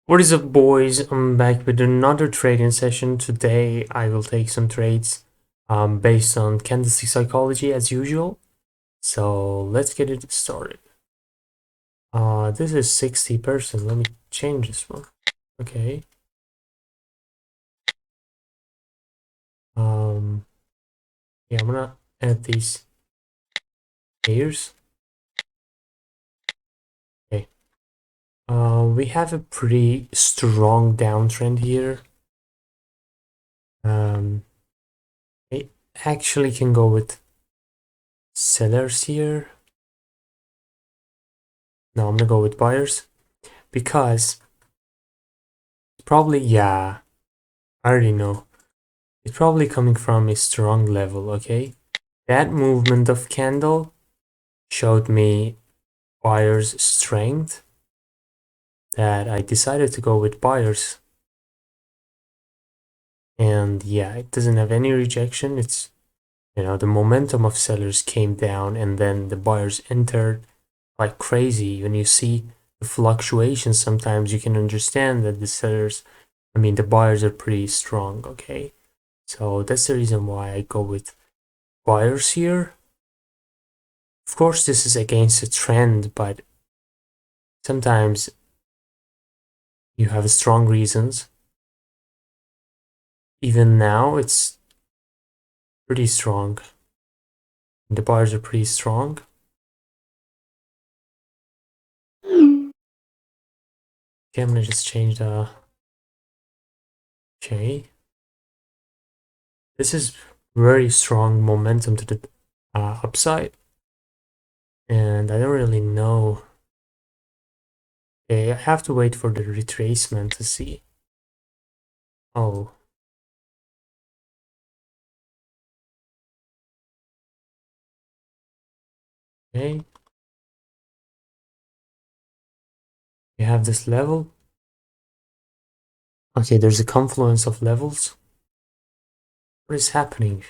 What is up, boys? I'm back with another trading session. Today I will take some trades based on candlestick psychology as usual. So let's get it started. This is 60%. Let me change this one. Okay. Yeah, I'm gonna add these layers. Okay. We have a pretty strong downtrend here. I actually can go with sellers here. No, I'm gonna go with buyers because probably, yeah, I already know. It's probably coming from a strong level, okay? That movement of candle showed me buyer's strength that I decided to go with buyers. And yeah, it doesn't have any rejection. It's, the momentum of sellers came down and then the buyers entered like crazy. When you see the fluctuations, sometimes you can understand that the buyers are pretty strong, okay? So that's the reason why I go with buyers here. Of course, this is against a trend, but sometimes you have strong reasons. Even now, it's pretty strong. The bars are pretty strong. Okay, I'm gonna just change the. Okay. This is very strong momentum to the upside. And I don't really know. Okay, I have to wait for the retracement to see. Oh. Okay. You have this level. Okay, there's a confluence of levels. What is happening?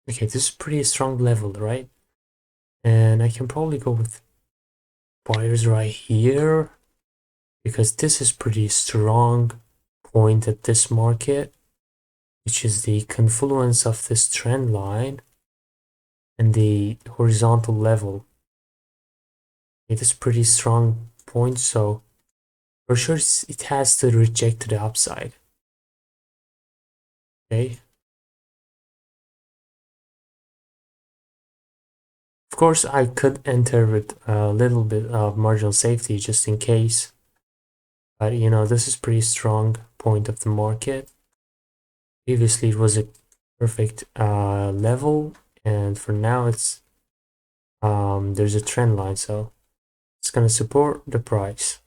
Okay, this is pretty strong level, right? And I can probably go with buyers right here because this is pretty strong point at this market, which is the confluence of this trend line and the horizontal level. It is pretty strong point, so for sure it has to reject to the upside. Okay. Of course, I could enter with a little bit of marginal safety just in case, but this is pretty strong point of the market. Previously, it was a perfect level, and for now, there's a trend line, so it's gonna support the price.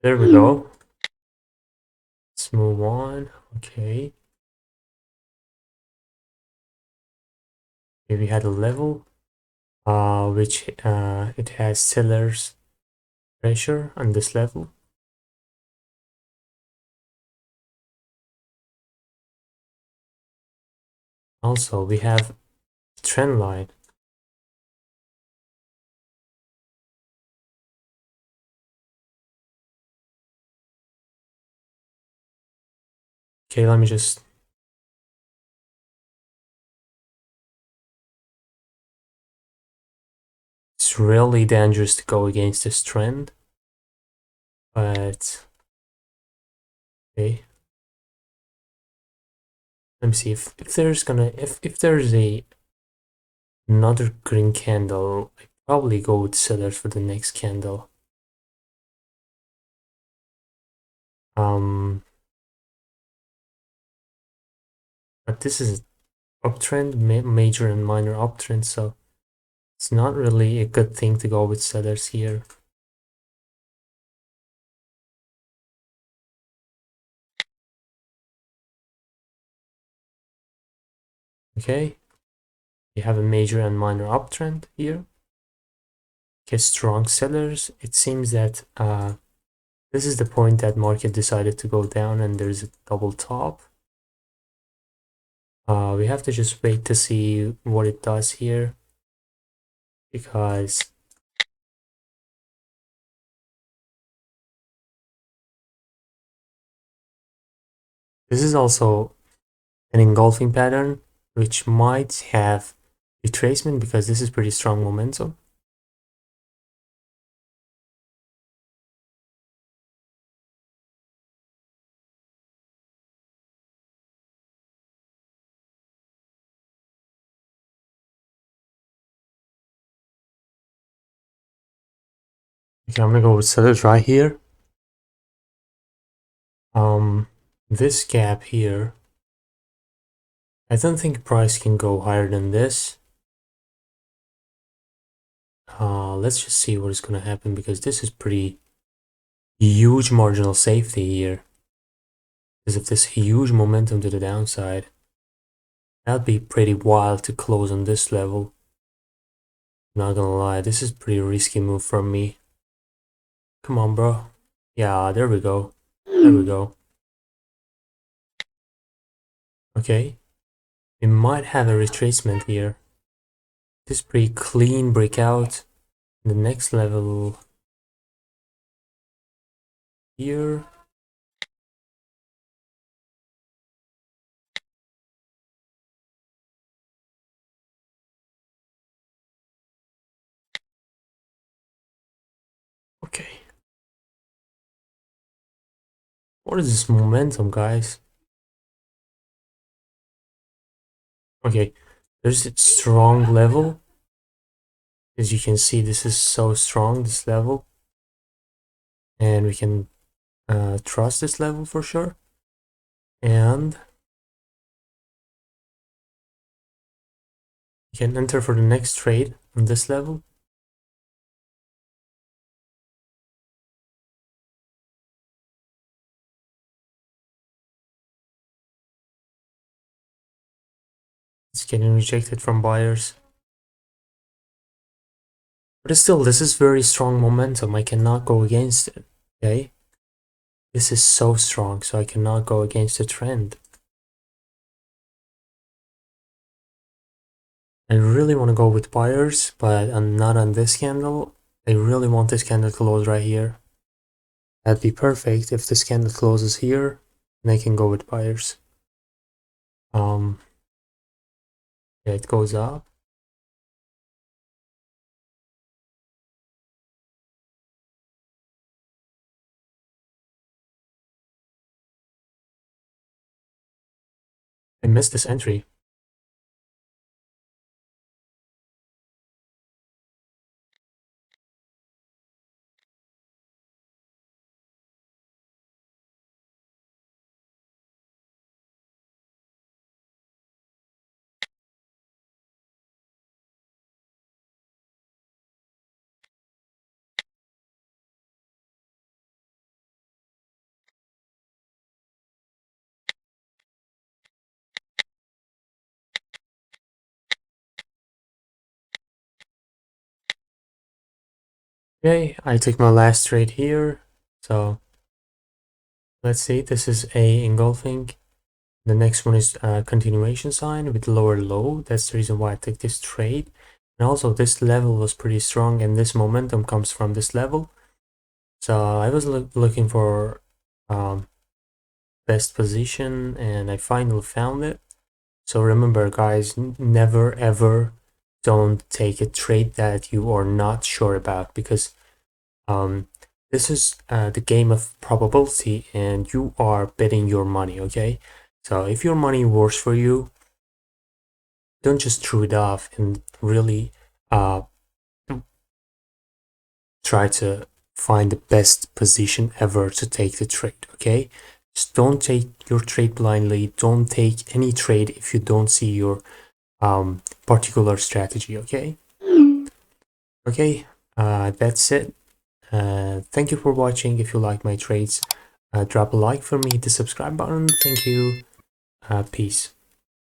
There we go. Let's move on. Okay. Here we had a level, which it has sellers pressure on this level. Also, we have trend line. Okay, let me just. It's really dangerous to go against this trend, but okay. Let me see if there's another green candle. I probably go with sellers for the next candle. But this is uptrend, major and minor uptrend, so it's not really a good thing to go with sellers here. Okay, you have a major and minor uptrend here. Okay, strong sellers. It seems that this is the point that market decided to go down and there's a double top. We have to just wait to see what it does here, because this is also an engulfing pattern, which might have retracement because this is pretty strong momentum. Okay, I'm gonna go with sellers right here. This gap here, I don't think price can go higher than this. Let's just see what is gonna happen, because this is pretty huge marginal safety here. Because of this huge momentum to the downside, that'd be pretty wild to close on this level. Not gonna lie, this is pretty risky move from me. Come on, bro. Yeah, there we go. There we go. Okay. We might have a retracement here. This is pretty clean breakout. The next level here. Okay. What is this momentum, guys? Okay. There's a strong level. As you can see, this is so strong, this level. And we can trust this level for sure. And you can enter for the next trade on this level. It's getting rejected from buyers. But still, this is very strong momentum. I cannot go against it. Okay? This is so strong, so I cannot go against the trend. I really want to go with buyers, but I'm not on this candle. I really want this candle to close right here. That'd be perfect if this candle closes here, and I can go with buyers. Yeah, it goes up. I missed this entry. Okay, I took my last trade here. So let's see, this is a engulfing. The next one is a continuation sign with lower low. That's the reason why I took this trade. And also this level was pretty strong, and this momentum comes from this level. So I was looking for best position, and I finally found it. So remember, guys, never ever don't take a trade that you are not sure about, because this is the game of probability, and you are betting your money. Okay, so if your money works for you, don't just throw it off and really try to find the best position ever to take the trade. Okay, just don't take your trade blindly. Don't take any trade if you don't see your particular strategy. Okay, that's it. Thank you for watching. If you like my trades, drop a like for me, hit the subscribe button. Thank you. Peace.